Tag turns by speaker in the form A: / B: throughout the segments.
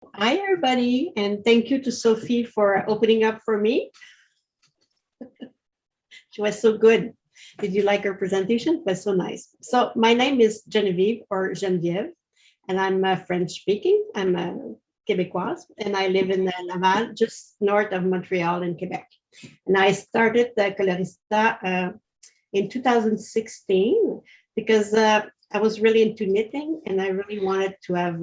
A: Hi, everybody, and thank you to Sophie for opening up for me. She was so good. Did you like her presentation? It was so nice. So, my name is Genevieve or Geneviève, and I'm French speaking. I'm a Québécoise, and I live in Laval, just north of Montreal in Quebec. And I started the Colorista in 2016 because I was really into knitting and I really wanted to have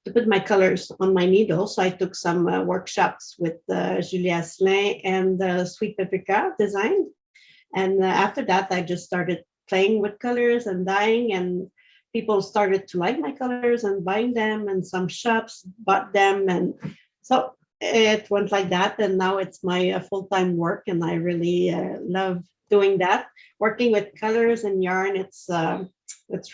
A: to put my colors on my needle. So I took some workshops with Julia Asselin and Sweet Paprika Design. And after that, I just started playing with colors and dyeing, and people started to like my colors and buying them, and some shops bought them. And so it went like that. And now it's my full-time work, and I really love doing that. Working with colors and yarn, it's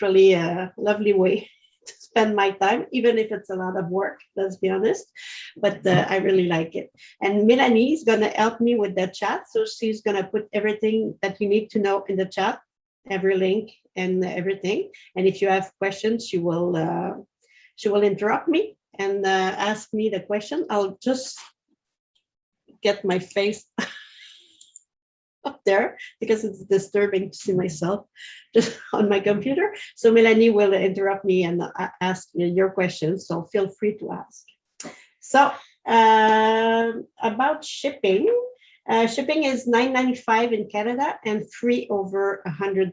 A: really a lovely way to spend my time, even if it's a lot of work, let's be honest. But I really like it. And Melanie is going to help me with the chat. So she's going to put everything that you need to know in the chat, every link and everything. And if you have questions, she will interrupt me and ask me the question. I'll just get my face up there because it's disturbing to see myself just on my computer. So Melanie will interrupt me and ask your questions. So feel free to ask. So about shipping, shipping is $9.95 in Canada and free over $100.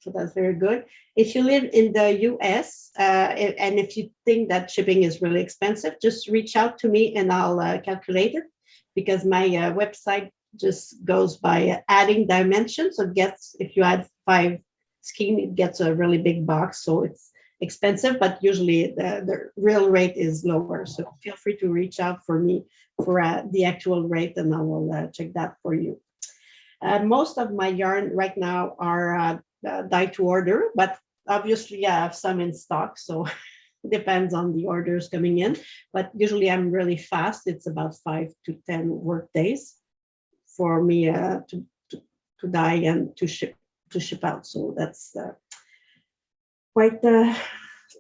A: So that's very good. If you live in the US and if you think that shipping is really expensive, just reach out to me and I'll calculate it, because my website just goes by adding dimensions. So it gets, if you add 5 skein, it gets a really big box. So it's expensive, but usually the real rate is lower. So feel free to reach out for me for the actual rate, and I will check that for you. Most of my yarn right now are dye to order, but obviously I have some in stock. So it depends on the orders coming in. But usually I'm really fast. It's about 5 to 10 work days for me to dye and to ship out. So that's quite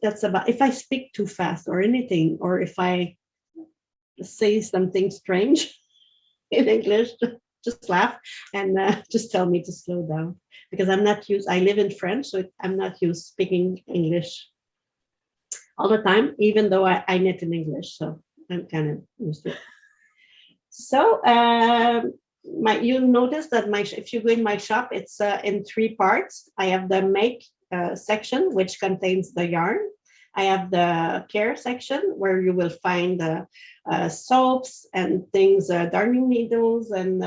A: that's about, if I speak too fast or anything, or if I say something strange in English, just laugh and just tell me to slow down, because I'm not used, I live in French, so I'm not used speaking English all the time, even though I knit in English. So I'm kind of used to it. So you notice that if you go in my shop, it's in 3 parts. I have the make section, which contains the yarn. I have the care section, where you will find soaps and things, darning needles and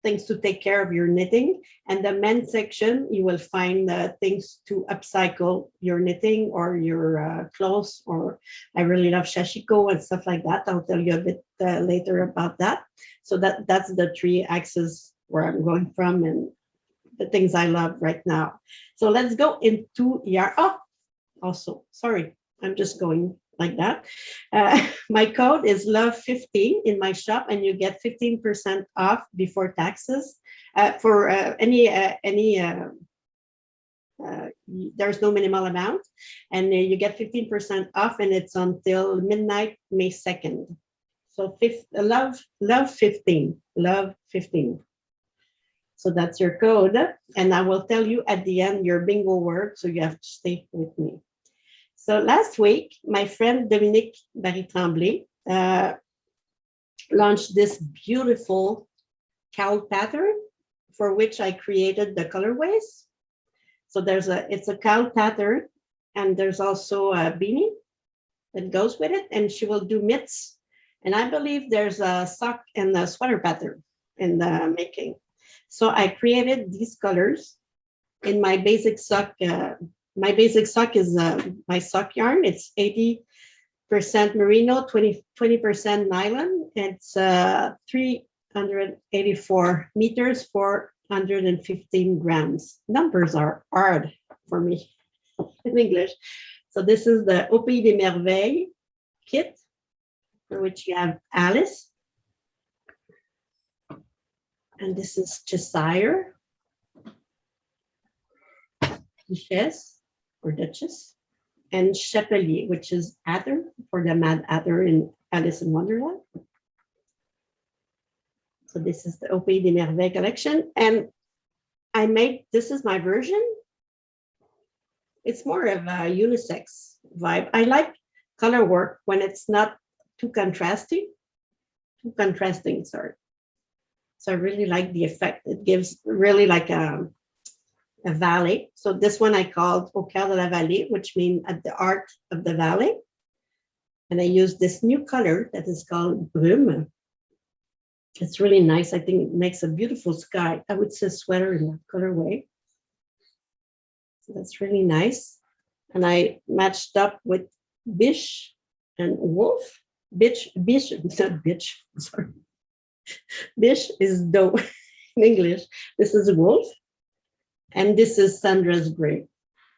A: things to take care of your knitting. And the men's section, you will find things to upcycle your knitting or your clothes. Or I really love shashiko and stuff like that. I'll tell you a bit later about that. So that's the 3 axes where I'm going from and the things I love right now. So let's go into yarn. Oh, also, sorry, I'm just going like that. My code is love15 in my shop, and you get 15% off before taxes for there's no minimal amount, and you get 15% off, and it's until midnight, May 2nd. So love 15. So that's your code, and I will tell you at the end your bingo word, so you have to stay with me. So last week, my friend Dominique Barry-Tremblay launched this beautiful cowl pattern, for which I created the colorways. So it's a cowl pattern, and there's also a beanie that goes with it, and she will do mitts. And I believe there's a sock and a sweater pattern in the making. So I created these colors in my basic sock. My basic sock is my sock yarn. It's 80% merino, 20% nylon. It's 384 meters, 415 grams. Numbers are hard for me in English. So this is the Au Pays des Merveilles kit, for which you have Alice. And this is Cheshire, Duchess or Duchess. and Chapelier, which is adder for the Mad Adder in Alice in Wonderland. So this is the Au Pays des Merveilles collection. And I made, this is my version. It's more of a unisex vibe. I like color work when it's not too contrasting, sorry. So I really like the effect. It gives really like a valley. So this one I called Au Cœur de la Vallée, which means at the heart of the valley. And I used this new color that is called Brume. It's really nice. I think it makes a beautiful sky. I would say sweater in that colorway. So that's really nice. And I matched up with Biche and Wolf. Biche, not bitch, sorry. Biche is doe in English. This is Wolf. And this is Sandra's Gray.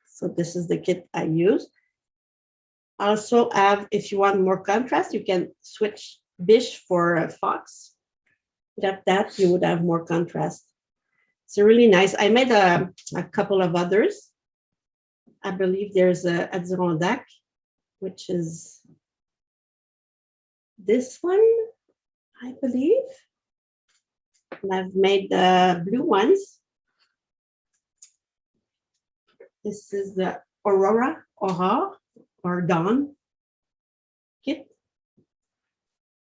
A: So this is the kit I use. Also have, if you want more contrast, you can switch Biche for a Fox. Without that, you would have more contrast. It's really nice. I made a couple of others. I believe there's a Adirondack, which is this one, I believe. And I've made the blue ones. This is the Aura or Dawn kit.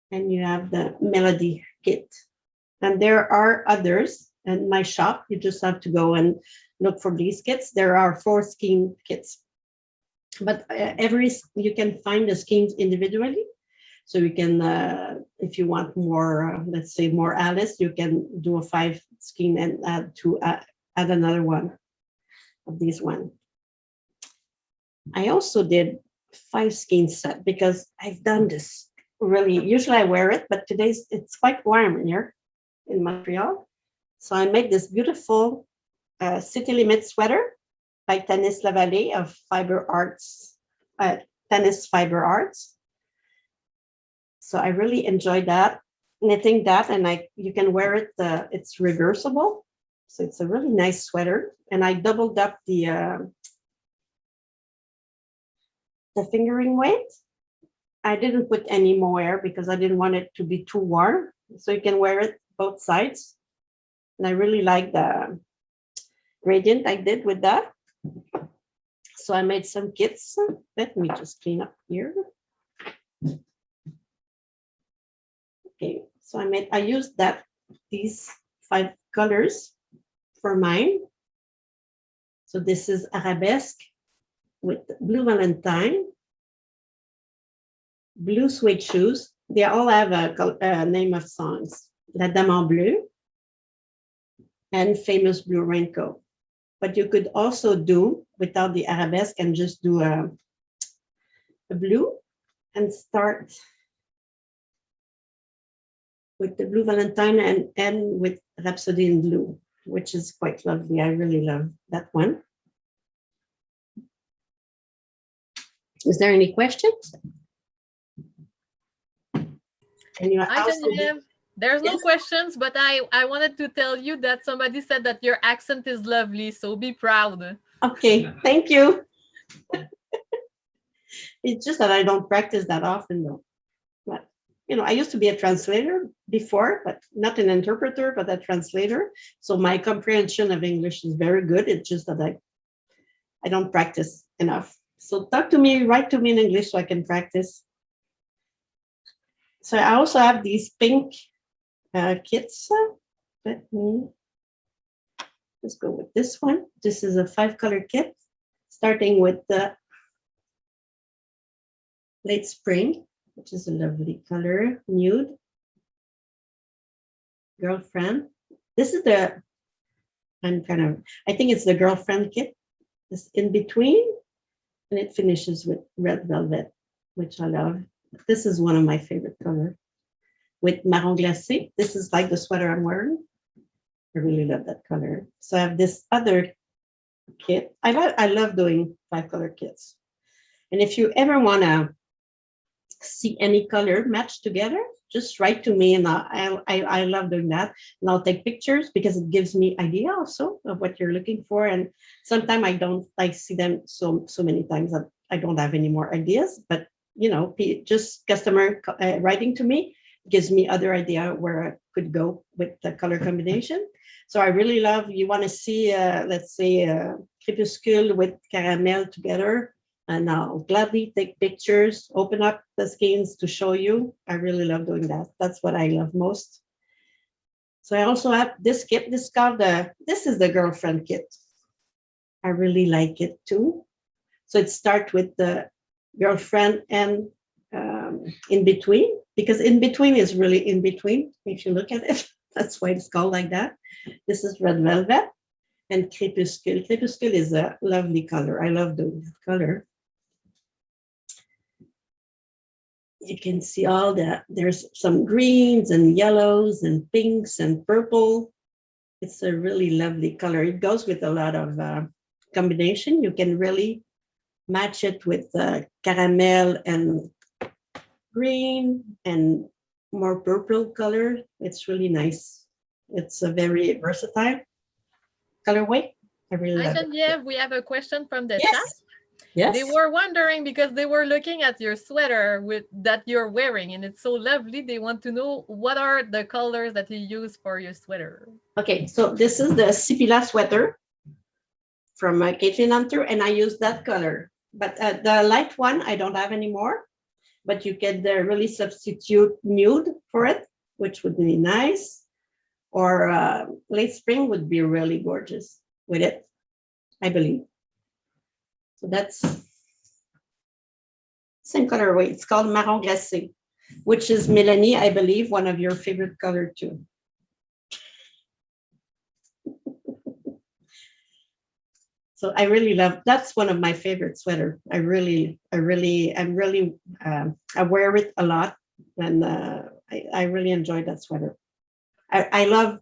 A: And you have the Melody kit. And there are others in my shop. You just have to go and look for these kits. There are 4 skein kits. But you can find the schemes individually. So you can, if you want more, let's say more Alice, you can do a 5 skein and add another one of these one. I also did 5 skein set because I've done this really, usually I wear it, but today's it's quite warm here in Montreal. So I made this beautiful City Limit sweater by Tanis Lavallée of Fibre Arts, Tanis Fibre Arts. So I really enjoyed that, knitting that, and you can wear it, it's reversible. So it's a really nice sweater. And I doubled up the fingering weight. I didn't put any mohair because I didn't want it to be too warm. So you can wear it both sides. And I really like the gradient I did with that. So I made some kits. Let me just clean up here. Okay, so I used these 5 colors for mine. So this is Arabesque with Blue Valentine, blue suede shoes. They all have a name of songs. La Dame en Bleu and Famous Blue Raincoat. But you could also do without the arabesque and just do a blue and start with the Blue Valentine and end with Rhapsody in Blue, which is quite lovely. I really love that one. Is there any questions?
B: Hi, Genevieve. There's no questions, but I wanted to tell you that somebody said that your accent is lovely, so be proud.
A: Okay, thank you. It's just that I don't practice that often, though. But, I used to be a translator before, but not an interpreter, but a translator. So my comprehension of English is very good. It's just that I don't practice enough. So write to me in English so I can practice. So I also have these pink kits. Let me just go with this one. This is a 5-color kit, starting with the Late Spring, which is a lovely color, nude. Girlfriend. This is I think it's the Girlfriend kit. It's in between, and it finishes with red velvet, which I love. This is one of my favorite colors. With marron glacé. This is like the sweater I'm wearing. I really love that color. So I have this other kit. I love doing 5-color kits. And if you ever want to see any color match together, just write to me, and I love doing that. And I'll take pictures because it gives me idea also of what you're looking for. And sometimes I don't see them so many times that I don't have any more ideas, but just customer writing to me gives me other idea where I could go with the color combination. So I really love, you want to see, let's say, crepuscule with caramel together, and I'll gladly take pictures, open up the skins to show you. I really love doing that. That's what I love most. So I also have this kit. This is the girlfriend kit. I really like it too. So it starts with the girlfriend and in between, because in between is really in between. If you look at it, that's why it's called like that. This is red velvet and crepuscule. Crepuscule is a lovely color. I love doing that color. You can see all that. There's some greens and yellows and pinks and purple. It's a really lovely color. It goes with a lot of combination. You can really match it with caramel and green and more purple color. It's really nice. It's a very versatile colorway. I really love it.
B: We have a question from the
A: Yes.
B: chat.
A: Yes.
B: They were wondering because they were looking at your sweater that you're wearing, and it's so lovely. They want to know what are the colors that you use for your sweater.
A: Okay, so this is the Sipila sweater from Caitlin Hunter, and I use that color. But the light one, I don't have anymore. But you can really substitute nude for it, which would be nice. Or late spring would be really gorgeous with it, I believe. So that's same colorway. It's called Marron Glacé, which is, Melanie, I believe, one of your favorite color too. So I really love, that's one of my favorite sweater. I wear it a lot, and I really enjoy that sweater. I love,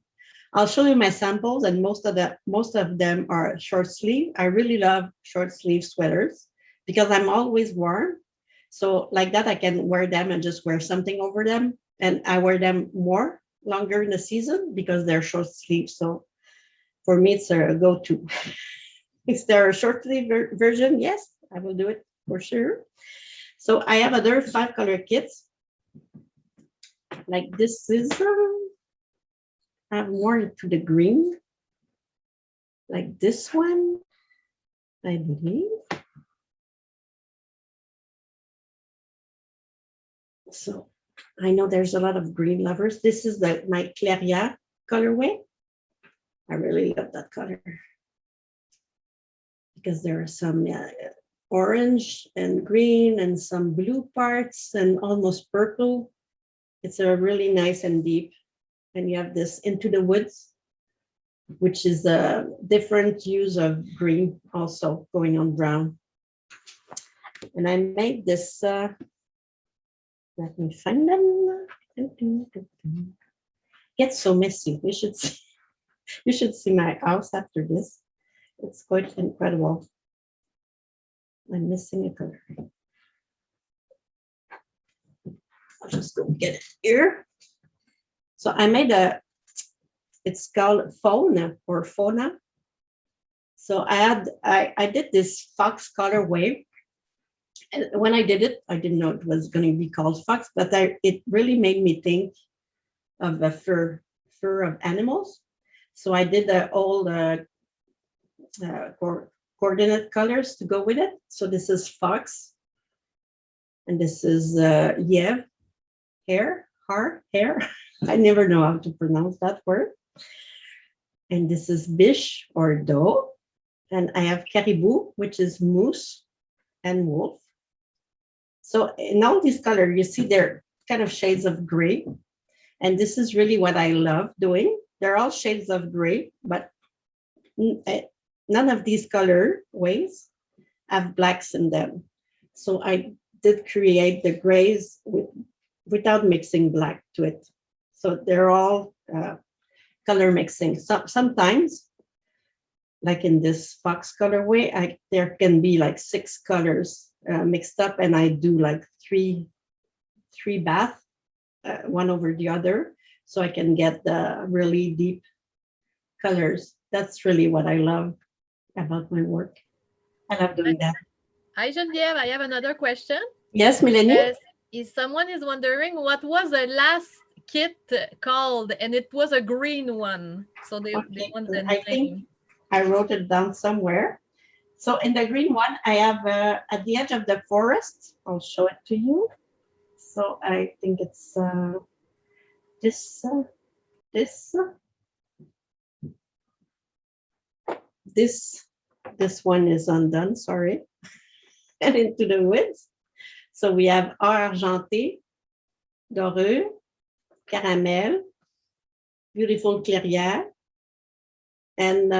A: I'll show you my samples, and most of them are short sleeve. I really love short sleeve sweaters because I'm always warm. So like that, I can wear them and just wear something over them. And I wear them longer in the season because they're short sleeve. So for me, it's a go-to. Is there a short sleeve version? Yes, I will do it for sure. So I have other 5 color kits. Like this is, I have more to the green. Like this one, I believe. So I know there's a lot of green lovers. This is my Claria colorway. I really love that color because there are some orange and green and some blue parts and almost purple. It's a really nice and deep. And you have this Into the Woods, which is a different use of green also going on brown. And I made this, let me find them. Gets so messy. You should see my house after this. It's quite incredible. I'm missing a color. I'll just go get it here. So I made it's called Fauna or Fauna. So I did this fox colorway. And when I did it, I didn't know it was going to be called fox, but it really made me think of the fur of animals. So I did all the coordinate colors to go with it. So this is fox, and this is hare. I never know how to pronounce that word. And this is biche or doe. And I have caribou, which is moose and wolf. So in all these colors, you see they're kind of shades of gray. And this is really what I love doing. They're all shades of gray, but none of these color ways have blacks in them. So I did create the grays without mixing black to it. So they're all color mixing. So sometimes, like in this fox colorway, there can be like 6 colors mixed up, and I do like three bath, one over the other, so I can get the really deep colors. That's really what I love about my work. I love doing that.
B: Hi, Geneviève. I have another question.
A: Yes, Melanie?
B: If someone is wondering what was the last kit called, and it was a green one. So they want the
A: I think
B: name.
A: I wrote it down somewhere. So in the green one, I have at the edge of the forest. I'll show it to you. So I think it's this, this, this, this one is undone. Sorry, and into the woods. So we have or argenté, doré, caramel, beautiful clairière, and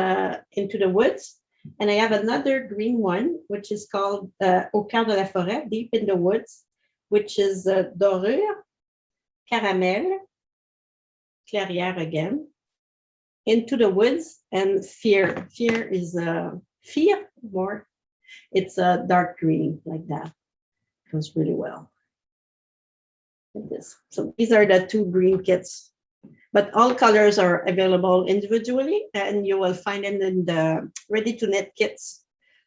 A: into the woods. And I have another green one, which is called Au cœur de la forêt, deep in the woods, which is dorure, caramel, clairière again, into the woods, and fear. Fear is fear more. It's a dark green like that. Goes really well. Like this. So these are the two green kits, but all colors are available individually, and you will find them in the ready to knit kits.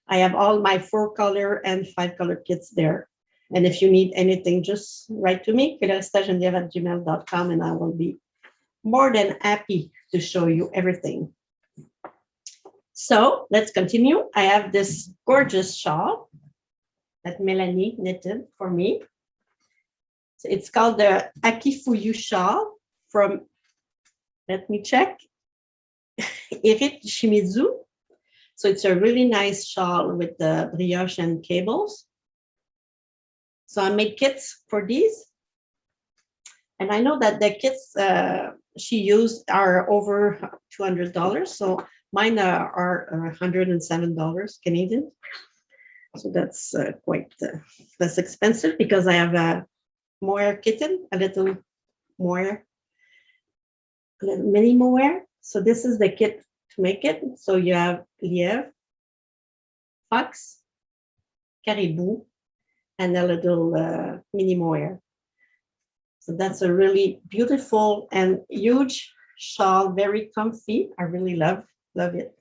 A: I have all my 4-color and 5-color kits there. And if you need anything, just write to me, coloristagenevieve@gmail.com, and I will be more than happy to show you everything. So let's continue. I have this gorgeous shawl that Melanie knitted for me. So it's called the Akifuyu shawl from, let me check, Erit Shimizu. So it's a really nice shawl with the brioche and cables. So I made kits for these. And I know that the kits she used are over $200. So mine are $107 Canadian. So that's quite less expensive because I have a mohair kitten, a little mohair, a little mini mohair. So this is the kit to make it. So you have lièvre, fox, caribou, and a little mini mohair. So that's a really beautiful and huge shawl, very comfy. I really love it.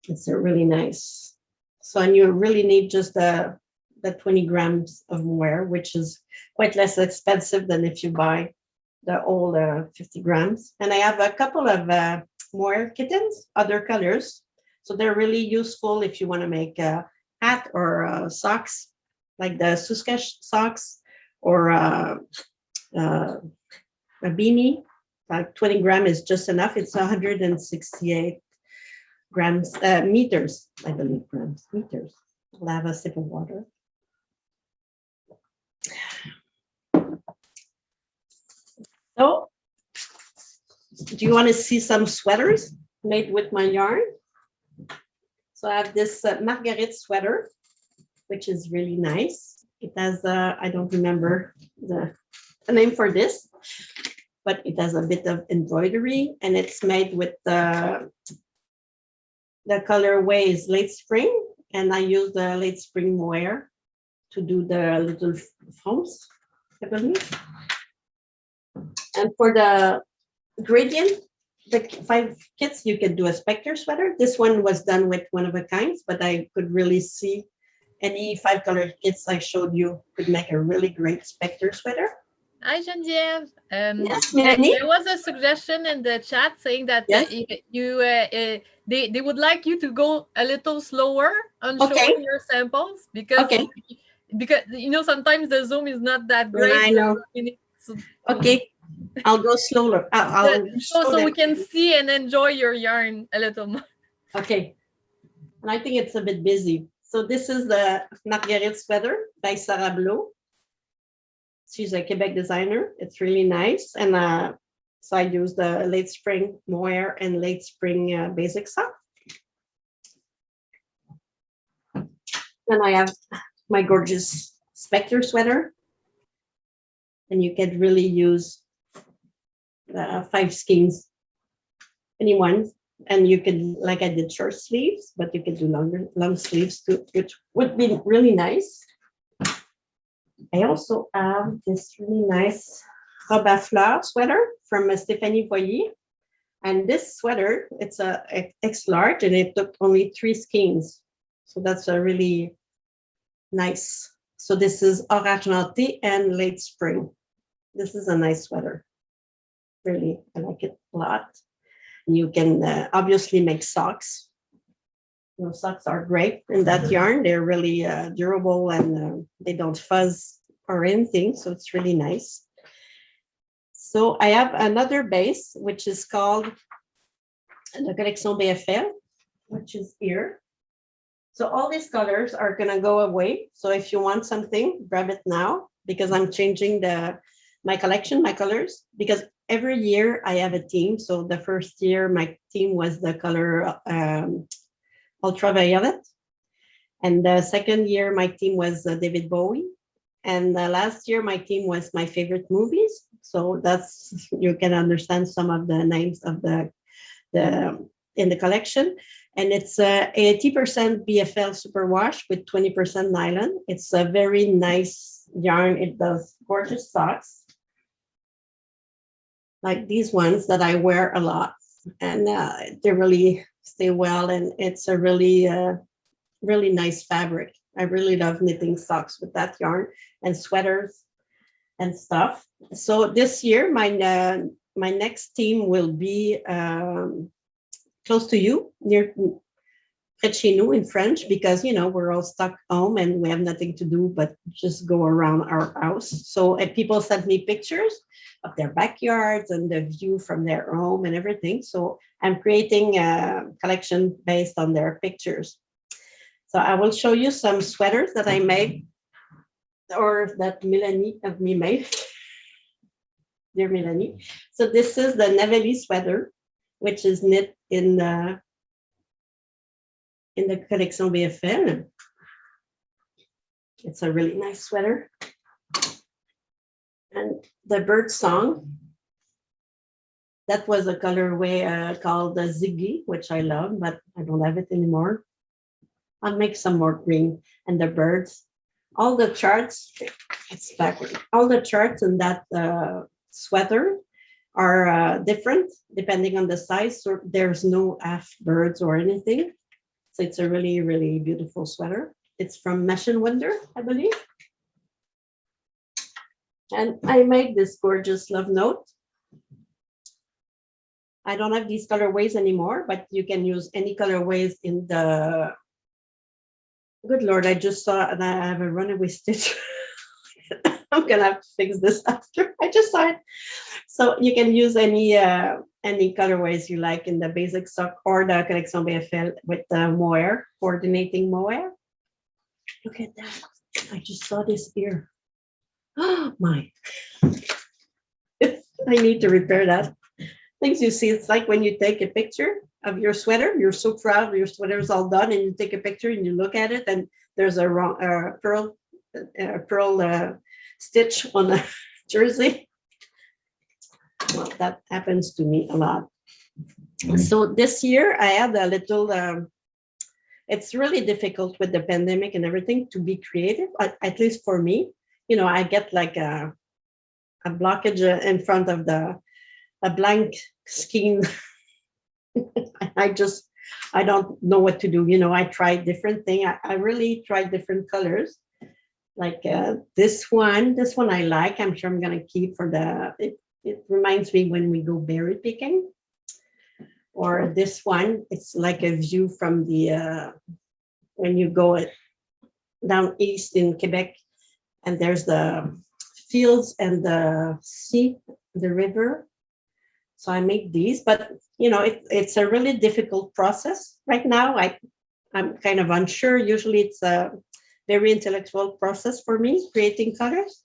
A: It's a really nice. So, and you really need just the 20 grams of mohair, which is quite less expensive than if you buy the old 50 grams. And I have a couple of mohair kittens, other colors. So they're really useful if you want to make a hat or socks, like the Suskash socks, or a beanie. Like 20 grams is just enough. It's 168 grams, meters, I believe, meters. I'll have a sip of water. So, do you want to see some sweaters made with my yarn? So I have this Marguerite sweater, which is really nice. It has, I don't remember the name for this, but it has a bit of embroidery, and it's made with the colorway is late spring, and I use the late spring mohair to do the little fronts, I believe. And for the gradient, the 5 kits, you can do a Spectre sweater. This one was done with one of a kinds, but I could really see any 5-color kits I showed you could make a really great Spectre sweater.
B: Hi, Geneviève.
A: Yes, Melanie.
B: There was a suggestion in the chat saying that
A: yes.
B: They would like you to go a little slower on showing your samples because you know sometimes the Zoom is not that great.
A: I know. Okay, I'll go slower.
B: So we can see and enjoy your yarn a little more.
A: Okay, and I think it's a bit busy. So this is the Marguerite sweater by Sarah Blo. She's a Quebec designer. It's really nice. And so I use the late spring mohair and late spring basic sock. Then I have my gorgeous Spectre sweater. And you can really use 5 skeins, anyone. And you can, like I did short sleeves, but you can do long sleeves too, which would be really nice. I also have this really nice robe à fleurs sweater from Stéphanie Voyer. And this sweater, it's a X large, and it took only 3 skeins So that's a really nice. So this is Orange Naughty and Late Spring. This is a nice sweater. Really, I like it a lot. You can obviously make socks. Socks are great in that yarn. They're really durable and they don't fuzz or anything. So it's really nice. So I have another base, which is called the Collection BFL, which is here. So all these colors are going to go away. So if you want something, grab it now, because I'm changing my collection, my colors, because every year I have a theme. So the first year, my theme was the color ultraviolet. And the second year, my theme was David Bowie. And last year, my theme was my favorite movies. So that's, you can understand some of the names of the in the collection. And it's 80% BFL superwash with 20% nylon. It's a very nice yarn. It does gorgeous socks, like these ones that I wear a lot. And they really stay well. And it's a really, really nice fabric. I really love knitting socks with that yarn and sweaters and stuff. So this year, my next theme will be close to you, near près de chez nous in French, because we're all stuck home and we have nothing to do but just go around our house. So people sent me pictures of their backyards and the view from their home and everything. So I'm creating a collection based on their pictures. So I will show you some sweaters that I made, or that Melanie of me made. Dear Melanie. So this is the Navelli sweater, which is knit in the Collection BFL. It's a really nice sweater. And the bird song, that was a colorway called the Ziggy, which I love, but I don't have it anymore. I'll make some more green. And the birds, all the charts, it's backward. All the charts in that sweater are different depending on the size. So there's no half birds or anything. So it's a really, really beautiful sweater. It's from Machine Wonder, I believe. And I made this gorgeous love note. I don't have these colorways anymore, but you can use any colorways in the... Good Lord, I just saw and I have a runaway stitch. I'm gonna have to fix this after. I just saw it. So you can use any colorways you like in the basic sock or the Collection BFL with the mohair, coordinating mohair. Look at that. I just saw this here. Oh my. I need to repair that. Things you see, it's like when you take a picture of your sweater, you're so proud your sweater is all done, and you take a picture and you look at it and there's a wrong pearl stitch on the jersey. Well, that happens to me a lot. So this year I had a little, it's really difficult with the pandemic and everything to be creative, at least for me. I get like a blockage in front of a blank skein. I don't know what to do. I tried different things. I really tried different colors. Like this one I like. I'm sure I'm going to keep for it reminds me when we go berry picking. Or this one, it's like a view from when you go down east in Quebec, and there's the fields and the sea, the river. So I make these, but it's a really difficult process right now. I'm kind of unsure. Usually it's a very intellectual process for me, creating colors.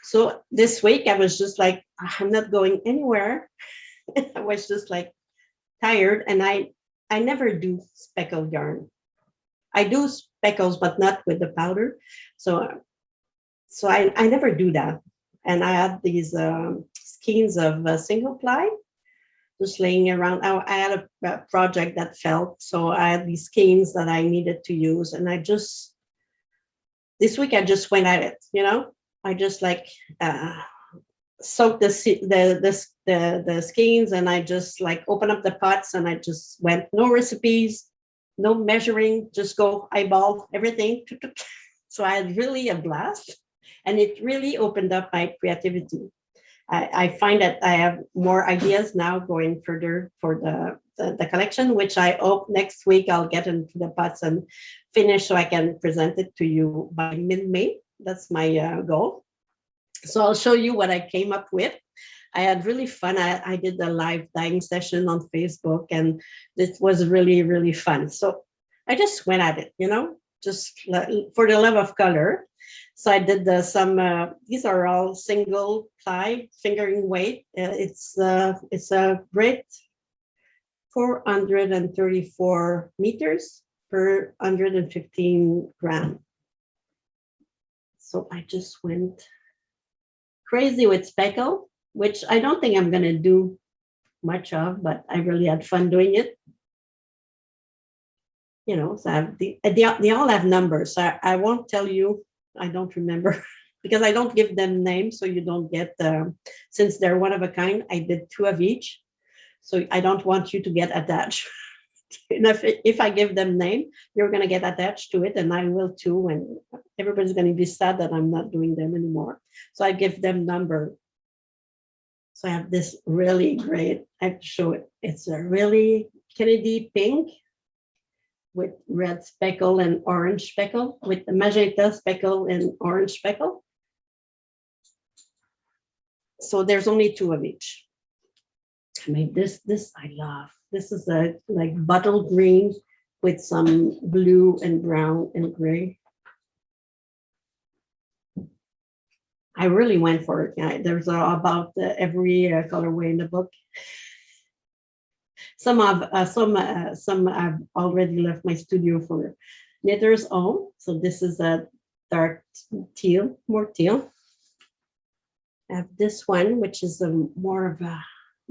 A: So this week I was just like, I'm not going anywhere. I was just like tired, and I never do speckled yarn. I do speckles, but not with the powder. So I never do that. And I had these skeins of single ply just laying around. I had a project that fell, so I had these skeins that I needed to use, and this week I just went at it. I just like soaked the skeins, and I just like open up the pots, and I just went, no recipes, no measuring, just go eyeball everything. So I had really a blast, and it really opened up my creativity. I find that I have more ideas now going further for the collection, which I hope next week I'll get into the pots and finish so I can present it to you by mid-May. That's my goal. So I'll show you what I came up with. I had really fun. I did a live dyeing session on Facebook, and it was really, really fun. So I just went at it, just for the love of color. So I did these are all single ply fingering weight. It's a great 434 meters per 115 gram. So I just went crazy with speckle, which I don't think I'm going to do much of, but I really had fun doing it. So I have they all have numbers. So I won't tell you. I don't remember because I don't give them names. So you don't get, since they're one of a kind, I did 2 of each. So I don't want you to get attached. And if I give them name, you're going to get attached to it, and I will too. And everybody's going to be sad that I'm not doing them anymore. So I give them number. So I have this really great, I have to show it. It's a really Kennedy pink with red speckle and orange speckle, with the magenta speckle and orange speckle. So there's only 2 of each. I mean, this I love. This is a like bottle green with some blue and brown and gray. I really went for it. There's about every colorway in the book. Some I've already left my studio for Knitter's Own. So this is a dark teal, more teal. I have this one, which is more of a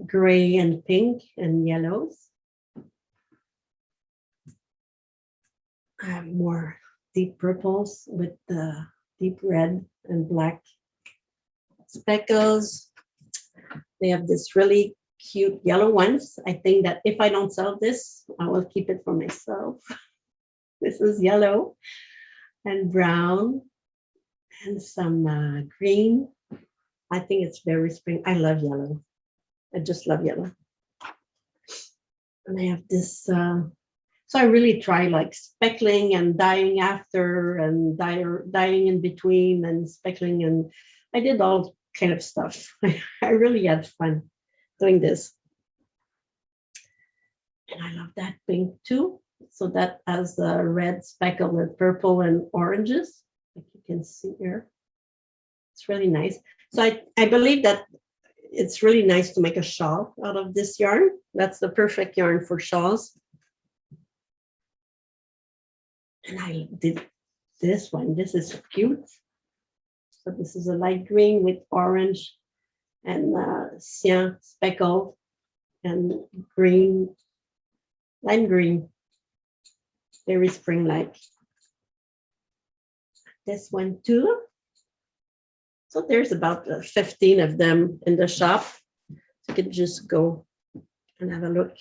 A: gray and pink and yellows. I have more deep purples with the deep red and black speckles. They have this really cute yellow ones. I think that if I don't sell this, I will keep it for myself. This is yellow and brown and some green. I think it's very spring. I love yellow. I just love yellow. And I have this, so I really try like speckling and dyeing after and dyeing in between and speckling, and I did all kind of stuff. I really had fun doing this. And I love that pink too. So that has the red speckle with purple and oranges, like you can see here. It's really nice. So I believe that it's really nice to make a shawl out of this yarn. That's the perfect yarn for shawls. And I did this one. This is cute. So this is a light green with orange and cyan speckle and green, lime green, very spring-like. This one too. So there's about 15 of them in the shop. You can just go and have a look.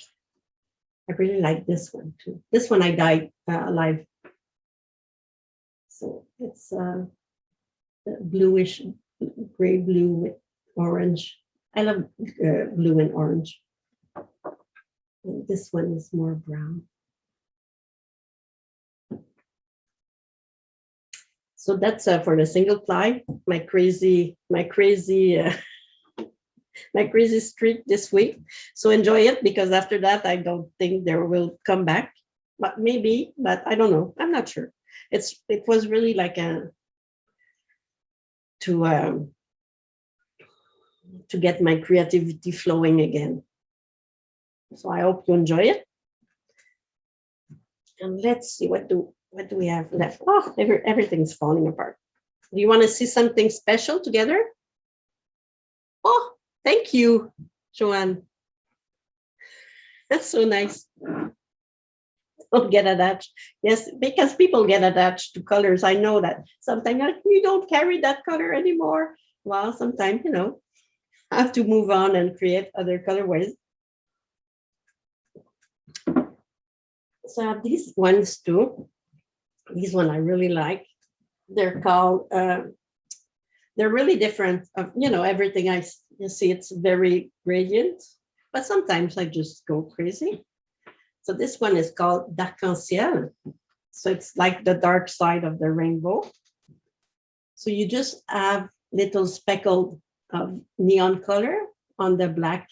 A: I really like this one too. This one I dyed live. So it's the bluish, gray blue with orange. I love blue and orange. And this one is more brown. So that's for the single ply. My crazy streak this week. So enjoy it, because after that I don't think there will come back. But maybe, but I don't know. I'm not sure. It was really like to get my creativity flowing again. So I hope you enjoy it. And let's see, what do we have left? Oh, everything's falling apart. Do you want to see something special together? Oh, thank you, Joanne. That's so nice. Don't get attached. Yes, because people get attached to colors. I know that sometimes you don't carry that color anymore. Well, sometimes, I have to move on and create other colorways. So I have these ones too. These one I really like. They're called, they're really different. Everything you see, it's very gradient, but sometimes I just go crazy. So this one is called d'arc-en-ciel. So it's like the dark side of the rainbow. So you just have little speckled neon color on the black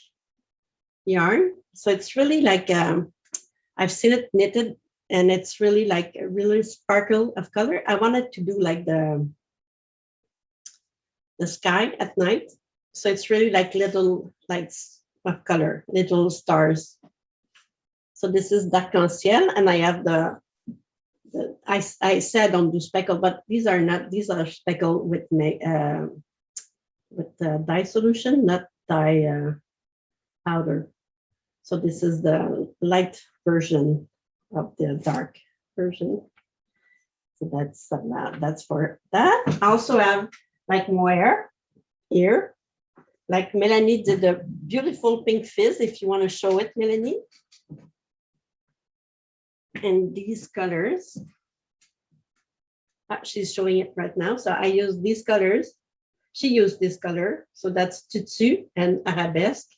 A: yarn. So it's really like, I've seen it knitted, and it's really like a really sparkle of color. I wanted to do like the sky at night. So it's really like little lights of color, little stars. So this is d'arc-en-ciel, and I have I said don't do speckle, but these are speckle with dye solution, not dye powder. So this is the light version of the dark version. So that's for that. I also have like mohair here. Like Melanie did a beautiful pink fizz, if you want to show it, Melanie. And these colors, she's showing it right now. So I use these colors. She used this color. So that's tutu and arabesque.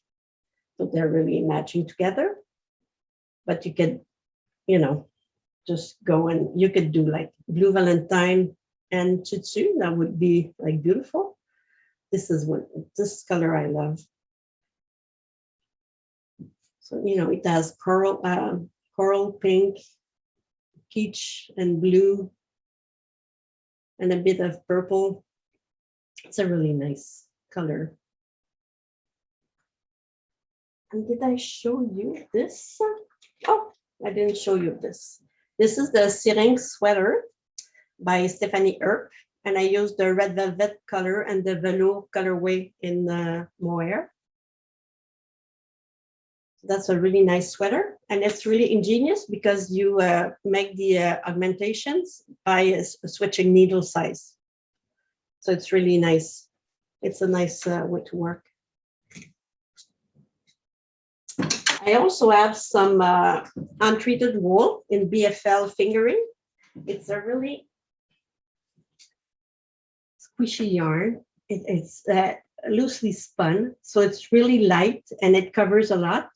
A: So they're really matching together. But you could, just go and you could do like blue Valentine and tutu. That would be like beautiful. This color I love. So, it has coral pink, peach and blue, and a bit of purple. It's a really nice color. And did I show you this? Oh, I didn't show you this. This is the Sering sweater by Stephanie Earp, and I used the red velvet color and the velour colorway in the mohair. That's a really nice sweater, and it's really ingenious because you make the augmentations by switching needle size. So it's really nice. It's a nice way to work. I also have some untreated wool in BFL fingering. It's a really squishy yarn. It's loosely spun, so it's really light and it covers a lot.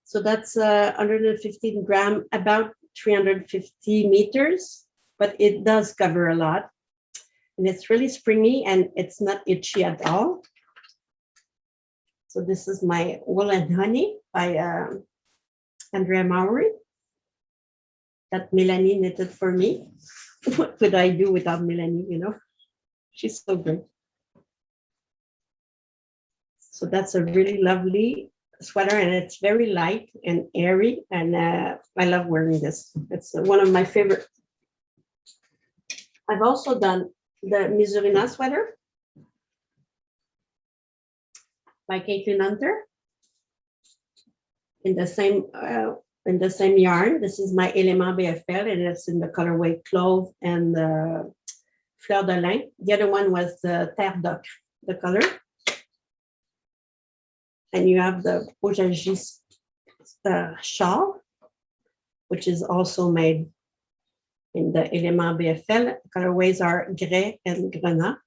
A: So that's 115 gram, about 350 meters, but it does cover a lot. And it's really springy and it's not itchy at all. So this is my Wool and Honey by Andrea Mowry that Melanie knitted for me. What could I do without Melanie, She's so good. So that's a really lovely sweater, and it's very light and airy, and I love wearing this. It's one of my favorite. I've also done the Misurina sweater by Caitlin Hunter in the same yarn. This is my Element BFL, and it's in the colorway Clove and Fleur de Lin. The other one was the Terre d'Ocre, the color. And you have the Ojagis shawl, which is also made in the Element BFL. Colorways are Grès and Grenat.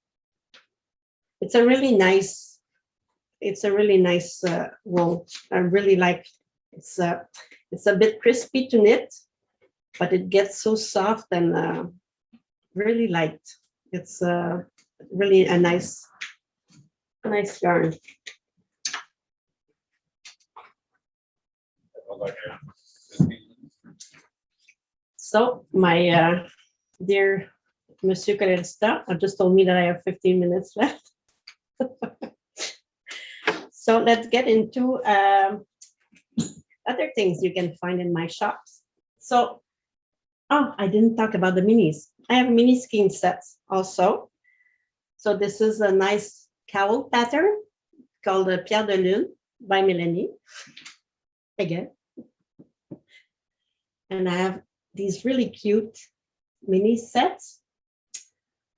A: It's a really nice wool. I really like. It's a bit crispy to knit, but it gets so soft and really light. It's really a nice yarn. So my dear Monsieur Colorista just told me that I have 15 minutes left. So let's get into other things you can find in my shops. So, I didn't talk about the minis. I have mini skein sets also. So this is a nice cowl pattern called Pierre de Lune by Melanie. Again. And I have these really cute mini sets.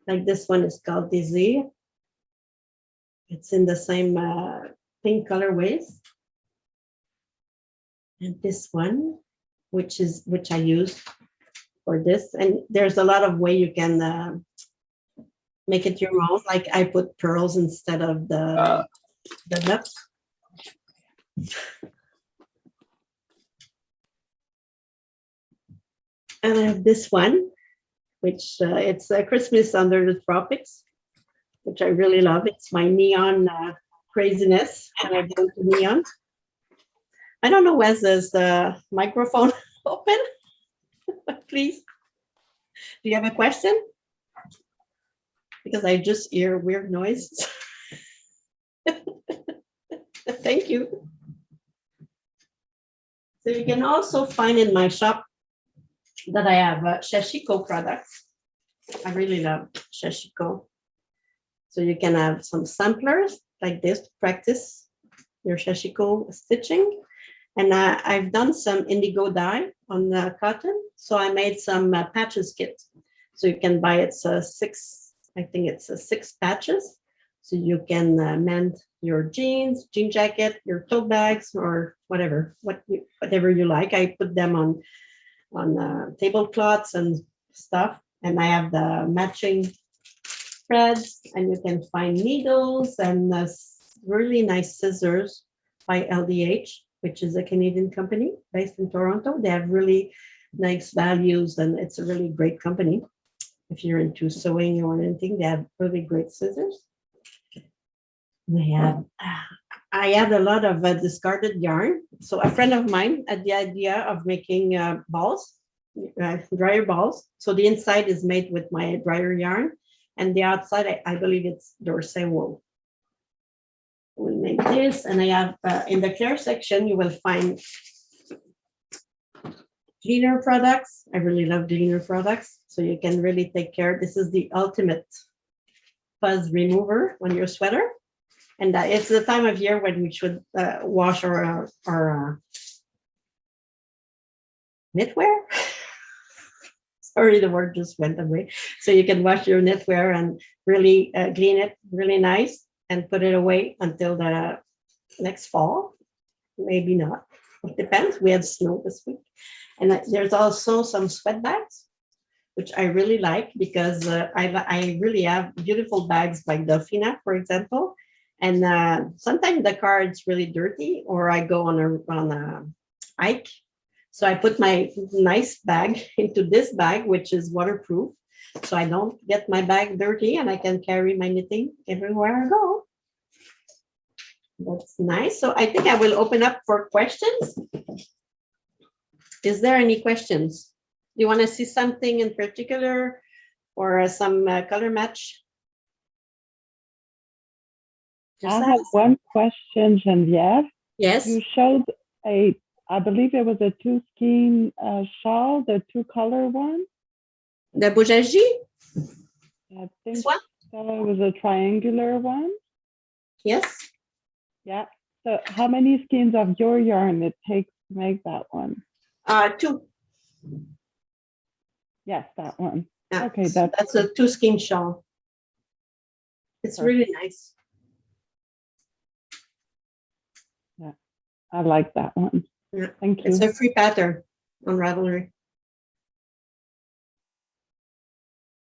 A: Like this one is called Désir. It's in the same pink colorways. And this one which I use for this. And there's a lot of way you can make it your own. Like I put pearls instead of the nuts. And I have this one, which it's Christmas under the tropics, which I really love. It's my neon craziness when I go into neon. I don't know whether there's the microphone open, but please. Do you have a question? Because I just hear weird noise. Thank you. So you can also find in my shop that I have Shashiko products. I really love Shashiko. So you can have some samplers like this to practice your Shashiko stitching. And I've done some indigo dye on the cotton. So I made some patches kit. So you can buy it I think it's 6 patches. So you can mend your jeans, jean jacket, your tote bags, or whatever you like. I put them on tablecloths and stuff. And I have the matching threads, and you can find needles and really nice scissors by LDH, which is a Canadian company based in Toronto. They have really nice values, and it's a really great company. If you're into sewing or anything, they have really great scissors. I had a lot of discarded yarn. So a friend of mine had the idea of making balls, dryer balls. So the inside is made with my dryer yarn, and the outside, I believe it's Dorsey wool. We'll make this, and I have in the care section, you will find cleaner products. I really love cleaner products. So you can really take care. This is the ultimate fuzz remover on your sweater. And it's the time of year when we should wash our knitwear. Sorry, the word just went away. So you can wash your knitwear and really clean it really nice and put it away until the next fall. Maybe not. It depends. We had snow this week. And there's also some sweat bags, which I really like because I really have beautiful bags like Delphina, for example. And sometimes the car is really dirty, or I go on a hike. So I put my nice bag into this bag, which is waterproof. So I don't get my bag dirty, and I can carry my knitting everywhere I go. That's nice. So I think I will open up for questions. Is there any questions? Do you want to see something in particular, or some color match?
C: I have one question, Geneviève.
A: Yes.
C: You showed I believe it was a 2-skein shawl, the 2-color one.
A: The Bojaji?
C: I think so. It was a triangular one.
A: Yes.
C: Yeah. So how many skeins of your yarn it takes to make that one?
A: 2.
C: Yes, that one.
A: Yeah.
C: Okay,
A: that's a 2-skein shawl. It's perfect. Really nice.
C: Yeah, I like that one.
A: Yeah.
C: Thank you.
A: It's a free pattern on Ravelry.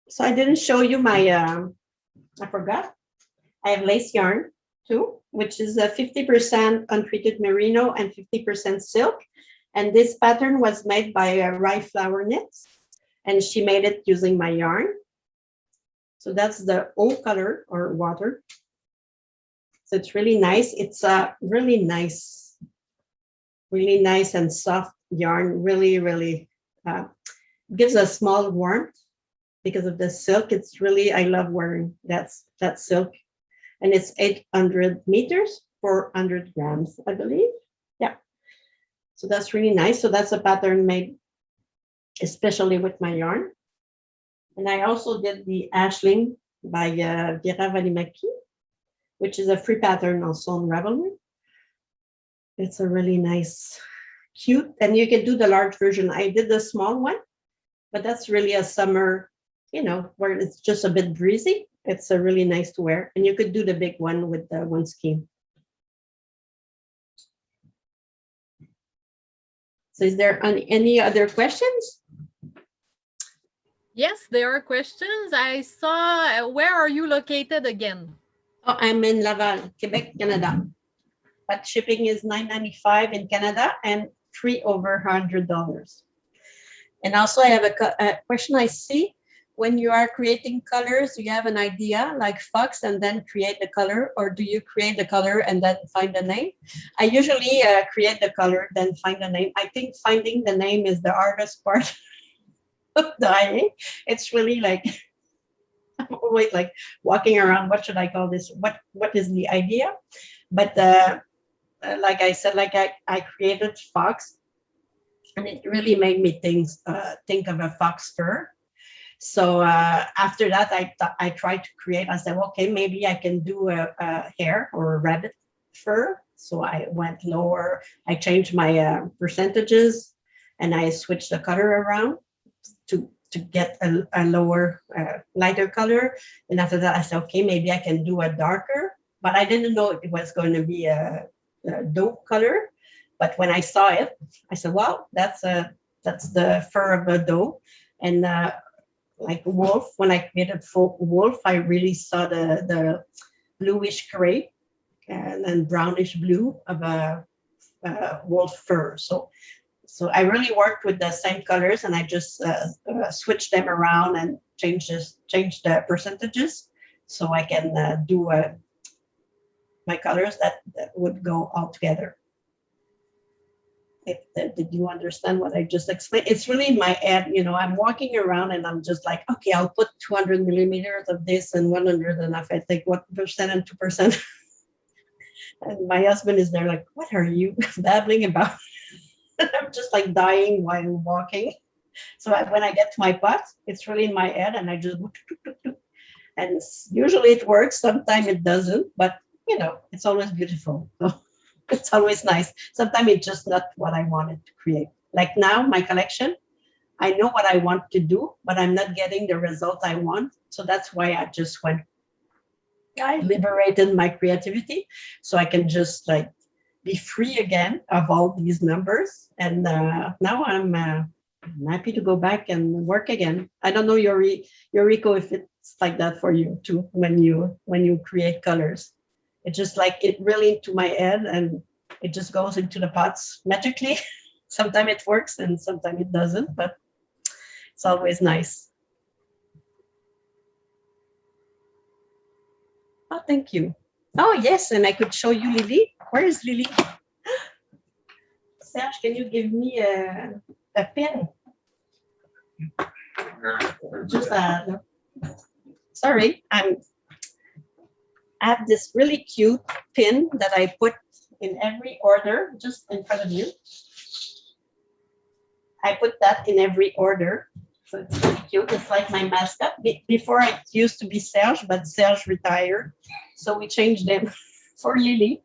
A: So I didn't show you my, I forgot. I have lace yarn too, which is a 50% untreated merino and 50% silk. And this pattern was made by Rye Flower Knits, and she made it using my yarn. So that's the eau color or water. So it's really nice. It's a really nice and soft yarn. Really, really gives a small warmth because of the silk. It's really, I love wearing that silk. And it's 800 meters, 400 grams, I believe. Yeah. So that's really nice. So that's a pattern made especially with my yarn. And I also did the Ashling by Vera Valimaki, which is a free pattern also on Ravelry. It's a really nice, cute, and you can do the large version. I did the small one, but that's really a summer, where it's just a bit breezy. It's a really nice to wear. And you could do the big one with the 1 skein. So is there any other questions?
B: Yes, there are questions. I saw, where are you located again?
A: Oh, I'm in Laval, Quebec, Canada. But shipping is $9.95 in Canada and free over $100. And also I have a question I see. When you are creating colors, do you have an idea like Fox and then create the color, or do you create the color and then find the name? I usually create the color, then find the name. I think finding the name is the hardest part of dyeing. It's really like, I'm always like walking around, what should I call this? What is the idea? But like I said, like I created Fox, and it really made me think of a fox fur. So after that, I tried to create. I said, okay, maybe I can do a hare or a rabbit fur. So I went lower. I changed my percentages, and I switched the color around to get a lower, lighter color. And after that, I said, okay, maybe I can do a darker. But I didn't know it was going to be a dope color. But when I saw it, I said, wow, that's the fur of a doe. And like wolf, when I created full wolf, I really saw the bluish gray and then brownish blue of a wolf fur. So I really worked with the same colors, and I just switched them around and changed the percentages so I can do my colors that would go all together. Did you understand what I just explained? It's really in my head, I'm walking around and I'm just like, okay, I'll put 200 millimeters of this and 100, and if I take 1% and 2%. And my husband is there like, what are you babbling about? I'm just like dying while walking. So when I get to my pot, it's really in my head, and I just, and usually it works. Sometimes it doesn't, but it's always beautiful. So it's always nice. Sometimes it's just not what I wanted to create. Like now, my collection, I know what I want to do, but I'm not getting the result I want. So that's why I liberated my creativity, so I can just like be free again of all these numbers. And now I'm happy to go back and work again. I don't know, Yuriko, if it's like that for you too, when you create colors. It's just like it really into my head, and it just goes into the pots magically. Sometimes it works and sometimes it doesn't, but it's always nice. Oh, thank you. Oh, yes, and I could show you Lily. Where is Lily? Serge, can you give me a pen? Just sorry, I have this really cute pin that I put in every order, just in front of you. I put that in every order. So it's really cute. It's like my mascot. Before it used to be Serge, but Serge retired. So we changed them for Lily.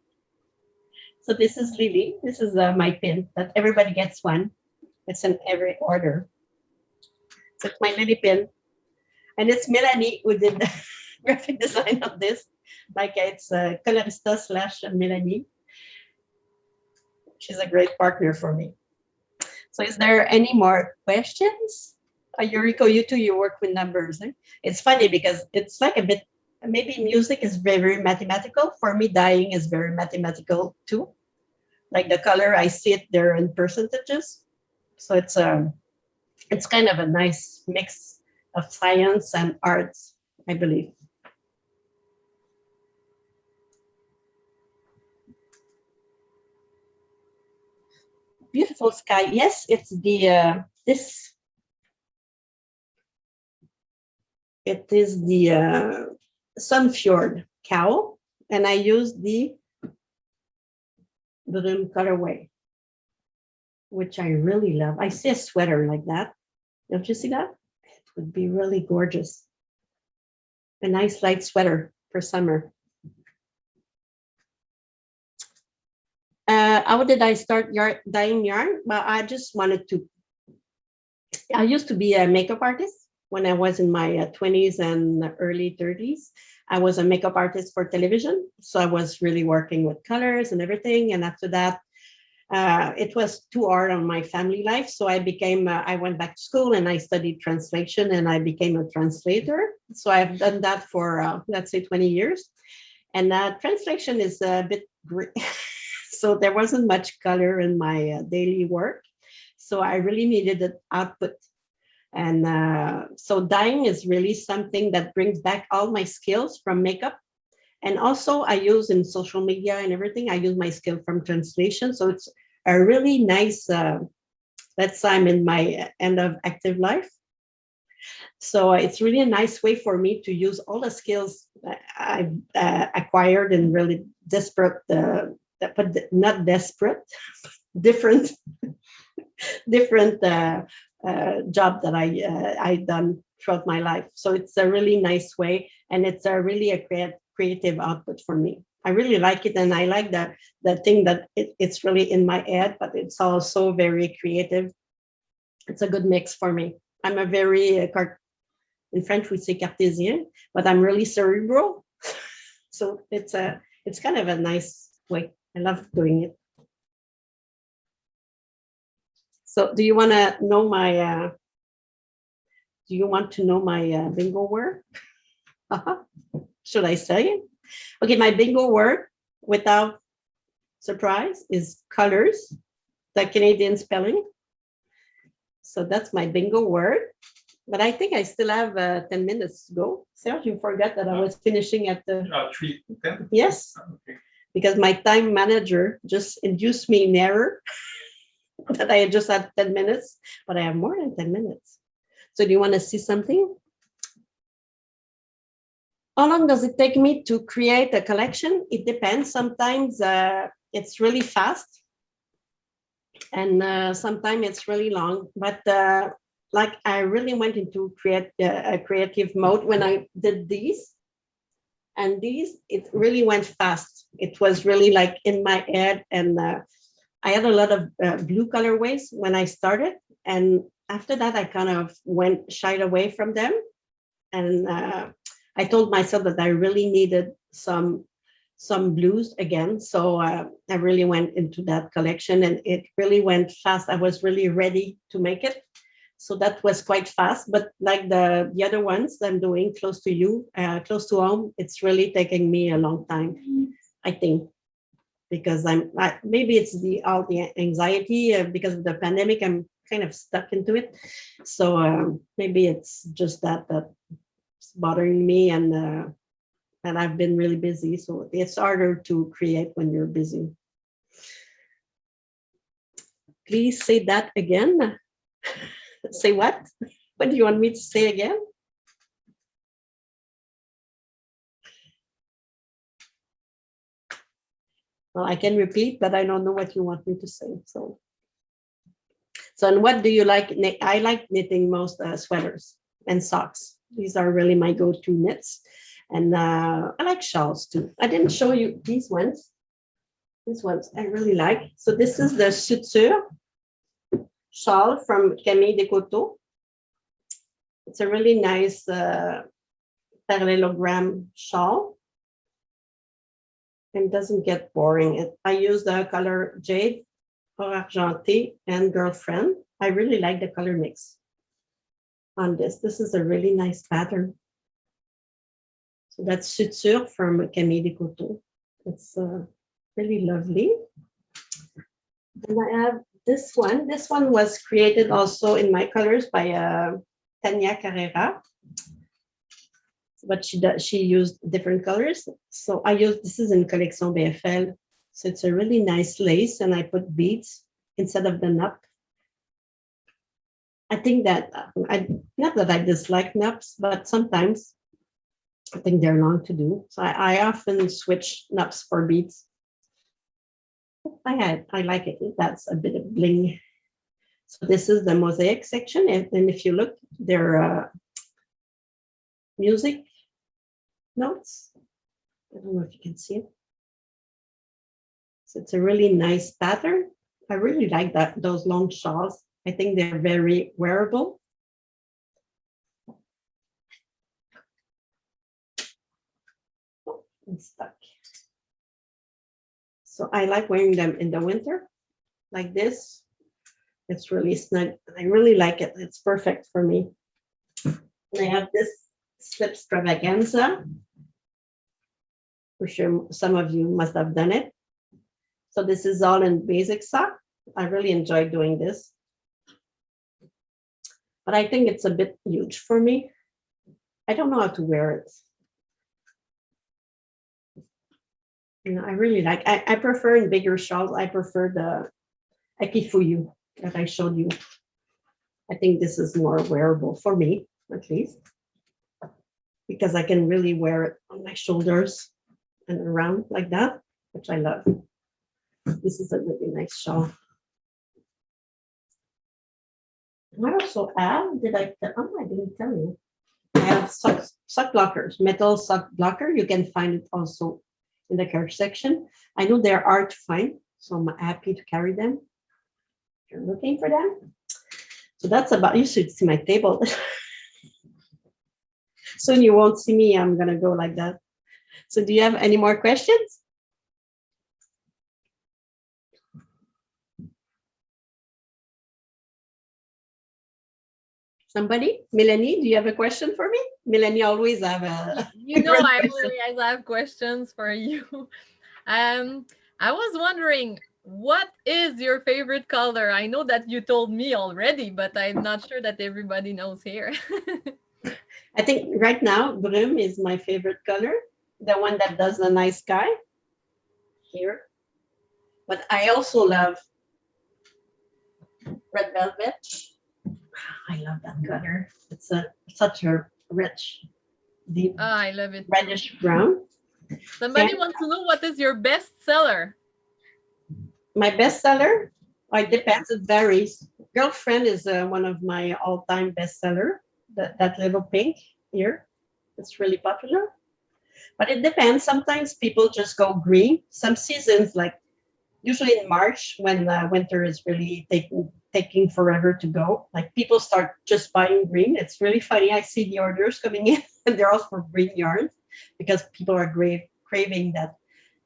A: So this is Lily. This is my pin that everybody gets one. It's in every order. So it's my Lily pin. And it's Melanie who did the graphic design of this. Like it's Colorista / Melanie. She's a great partner for me. So is there any more questions? Yuriko, you too, you work with numbers. Eh? It's funny because it's like a bit, maybe music is very, very mathematical. For me, dyeing is very mathematical too. Like the color, I see it there in percentages. So it's kind of a nice mix of science and arts, I believe. Beautiful sky. Yes, it's the this. It is the Sunfjord cowl, and I use the Bloom colorway, which I really love. I see a sweater like that. Don't you see that? It would be really gorgeous. A nice light sweater for summer. How did I start dyeing yarn? Well, I just wanted to. I used to be a makeup artist when I was in my 20s and early 30s. I was a makeup artist for television. So I was really working with colors and everything. And after that, it was too hard on my family life. So I went back to school and I studied translation and I became a translator. So I've done that for, let's say, 20 years. And translation is a bit gray. So there wasn't much color in my daily work. So I really needed an output. And so dyeing is really something that brings back all my skills from makeup. And also I use in social media and everything, I use my skill from translation. So it's a really nice, let's say I'm in my end of active life. So it's really a nice way for me to use all the skills that I've acquired and really desperate, but not desperate, different, different job that I done throughout my life. So it's a really nice way, and it's a really a creative output for me. I really like it, and I like the thing that it's really in my head, but it's also very creative. It's a good mix for me. I'm a very in French we say cartésien, but I'm really cerebral. So it's kind of a nice way. I love doing it. So do you want to know my bingo word? Should I say it? Okay, my bingo word without surprise is colors, the Canadian spelling. So that's my bingo word. But I think I still have 10 minutes to go. Serge, you forgot that I was finishing at the
D: 3:10.
A: Yes,
D: Okay.
A: because my time manager just induced me in error that I just had 10 minutes, but I have more than 10 minutes. So do you want to see something? How long does it take me to create a collection? It depends. Sometimes it's really fast, and sometimes it's really long. But like I really went into a creative mode when I did these. And these, it really went fast. It was really like in my head. And I had a lot of blue colorways when I started. And after that, I kind of shied away from them. And I told myself that I really needed some blues again. So I really went into that collection, and it really went fast. I was really ready to make it. So that was quite fast, but like the other ones I'm doing close to you, close to home, it's really taking me a long time, I think, because maybe it's all the anxiety because of the pandemic. I'm kind of stuck into it. So maybe it's just that's bothering me, and I've been really busy. So it's harder to create when you're busy. Please say that again. Say what? What do you want me to say again? Well, I can repeat, but I don't know what you want me to say. So and what do you like? I like knitting most sweaters and socks. These are really my go-to knits. And I like shawls too. I didn't show you these ones. These ones I really like. So this is the Suture shawl from Camille Descoteaux. It's a really nice parallelogram shawl. And doesn't get boring. I use the color Jade, Or Argenté, and Girlfriend. I really like the color mix on this. This is a really nice pattern. So that's Suture from Camille Descoteaux. It's really lovely. Then I have this one. This one was created also in my colors by Tania Carrera. But she used different colors. So this is in Collection BFL. So it's a really nice lace, and I put beads instead of the nappe. I think that, not that I dislike nappes, but sometimes I think they're long to do. So I often switch nappes for beads. I like it. That's a bit of bling. So this is the mosaic section. And if you look, there are music notes. I don't know if you can see it. So it's a really nice pattern. I really like those long shawls. I think they're very wearable. Oh, I'm stuck. So I like wearing them in the winter like this. It's really snug. I really like it. It's perfect for me. And I have this slip extravaganza. For sure, some of you must have done it. So this is all in basic sock. I really enjoy doing this. But I think it's a bit huge for me. I don't know how to wear it. You know, I really like, I prefer in bigger shawls, I prefer the Ekifuyu that I showed you. I think this is more wearable for me, at least, because I can really wear it on my shoulders and around like that, which I love. This is a really nice shawl. I also have, I didn't tell you. I have sock blockers, metal sock blocker. You can find it also in the care section. I know they're hard to find, so I'm happy to carry them. If you're looking for them. So that's about, you should see my table. Soon you won't see me, I'm gonna go like that. So do you have any more questions? Somebody? Melanie, do you have a question for me? Melanie always have a...
B: You know, I always have questions for you. I was wondering, what is your favorite color? I know that you told me already, but I'm not sure that everybody knows here.
A: I think right now, Brun is my favorite color, the one that does the nice sky here. But I also love red velvet. I love that color. It's such a rich, deep,
B: I love it.
A: reddish brown.
B: Somebody wants to know, what is your best seller?
A: My best seller? It depends. It varies. Girlfriend is one of my all-time bestseller. That little pink here. It's really popular. But it depends. Sometimes people just go green. Some seasons, like usually in March, when winter is really taking forever to go, like people start just buying green. It's really funny. I see the orders coming in, and they're all for green yarns because people are craving that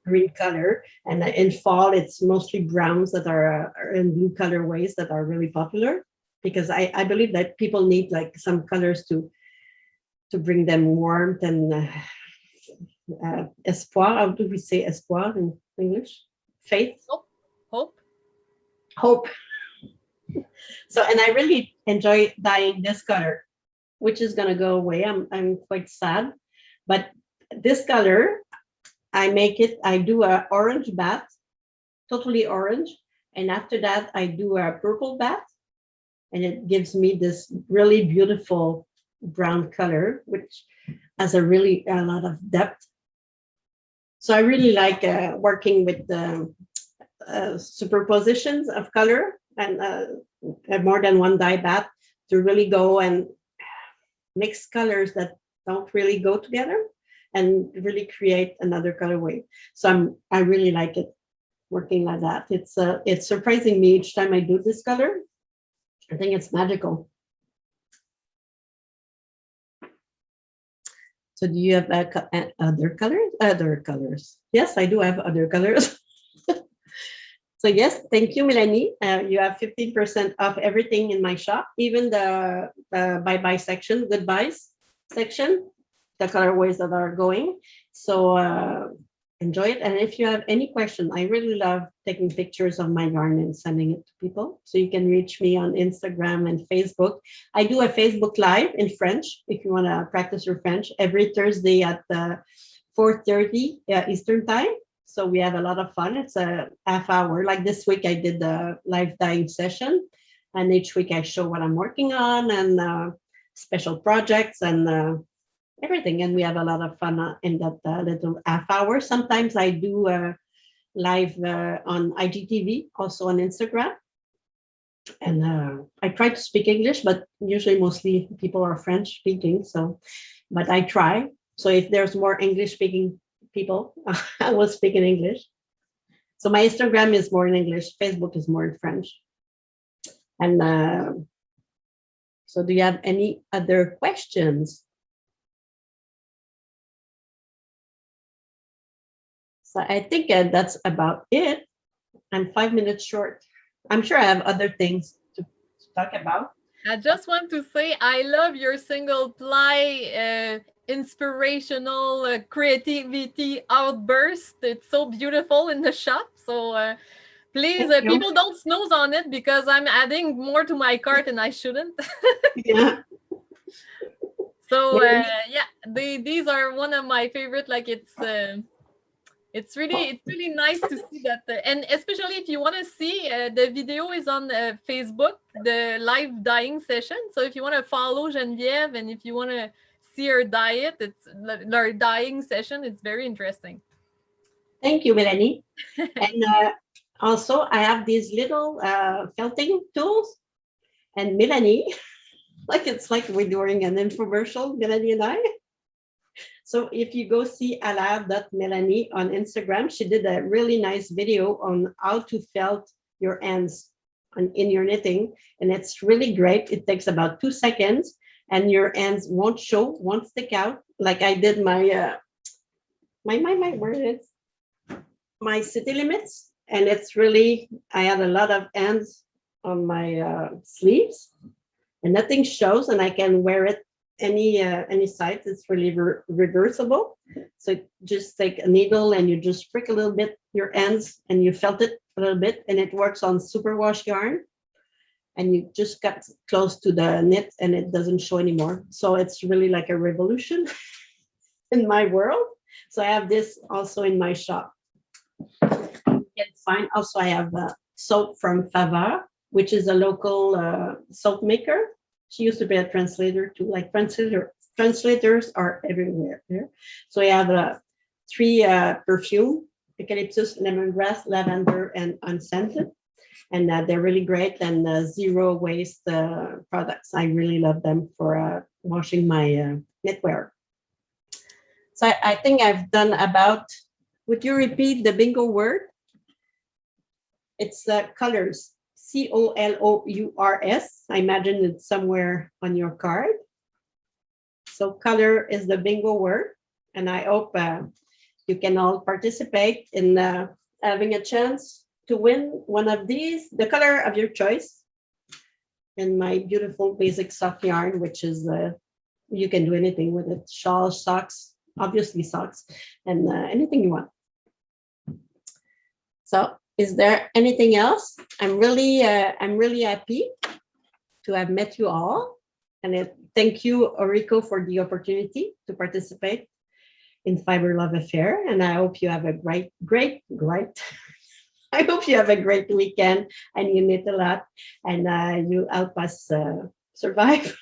A: green color. And in fall, it's mostly browns that are in blue colorways that are really popular, because I believe that people need like some colors to bring them warmth and espoir. How do we say espoir in English? Faith. Hope. So, and I really enjoy dyeing this color, which is gonna go away. I'm quite sad, but this color, I do a orange bath, totally orange, and after that I do a purple bath, and it gives me this really beautiful brown color, which has a lot of depth. So I really like working with the superpositions of color and more than one dye bath to really go and mix colors that don't really go together and really create another colorway. So I really like it working like that. It's surprising me each time I do this color. I think it's magical. So do you have other colors? Other colors? Yes, I do have other colors. So yes, thank you, Melanie. You have 15% off everything in my shop, even the bye-bye section, goodbyes section, the colorways that are going. So enjoy it. And if you have any question, I really love taking pictures of my yarn and sending it to people. So you can reach me on Instagram and Facebook. I do a Facebook Live in French if you want to practice your French every Thursday at 4:30 Eastern time. So we have a lot of fun. It's a half hour. Like this week, I did the live dyeing session. And each week I show what I'm working on and special projects and everything. And we have a lot of fun in that little half hour. Sometimes I do live on IGTV, also on Instagram. And I try to speak English, but usually mostly people are French speaking. So, but I try. So if there's more English speaking people, I will speak in English. So my Instagram is more in English. Facebook is more in French. And so do you have any other questions? So I think that's about it. I'm 5 minutes short. I'm sure I have other things to talk about.
B: I just want to say I love your single ply inspirational creativity outburst. It's so beautiful in the shop. So please,
A: Thank you.
B: people don't snooze on it because I'm adding more to my cart and I shouldn't.
A: Yeah.
B: So
A: Melanie,
B: yeah, these are one of my favorite. Like it's really nice to see that, and especially if you want to see the video is on Facebook, the live dyeing session. So if you want to follow Geneviève and if you want to see her diet, it's her dyeing session. It's very interesting.
A: thank you, Melanie. And also, I have these little felting tools. And Melanie, like it's like we're doing an infomercial, Melanie and I. So if you go see alab.melanie on Instagram, she did a really nice video on how to felt your ends in your knitting. And it's really great. It takes about 2 seconds and your ends won't show, won't stick out. Like I did my where it is, my city limits. And it's really, I had a lot of ends on my sleeves and nothing shows and I can wear it any size. It's really reversible. So just take a needle and you just prick a little bit your ends and you felt it a little bit and it works on superwash yarn and you just got close to the knit and it doesn't show anymore. So it's really like a revolution in my world. So I have this also in my shop. You can find also I have soap from Fibre, which is a local soap maker. She used to be a translator too, like translators are everywhere there. So I have three perfume, eucalyptus, lemongrass, lavender, and unscented. And they're really great and zero waste products. I really love them for washing my knitwear. So I think I've done about, would you repeat the bingo word? It's colors. COLOURS. I imagine it's somewhere on your card. So color is the bingo word. And I hope you can all participate in having a chance to win one of these, the color of your choice. And my beautiful basic soft yarn, which is, you can do anything with it. Shawls, socks, obviously socks, and anything you want. So is there anything else? I'm really happy to have met you all. And thank you, Oriko, for the opportunity to participate in Fibre Love Affair. And I hope you have a great I hope you have a great weekend and you knit a lot and you help us survive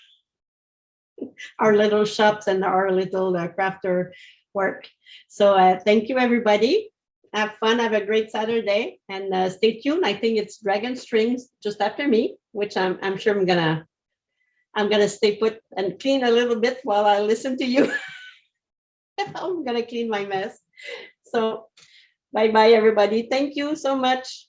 A: our little shops and our little crafter work. So thank you, everybody. Have fun. Have a great Saturday and stay tuned. I think it's Dragon Strings just after me, which I'm sure I'm gonna stay put and clean a little bit while I listen to you. I'm gonna clean my mess. So bye bye, everybody. Thank you so much.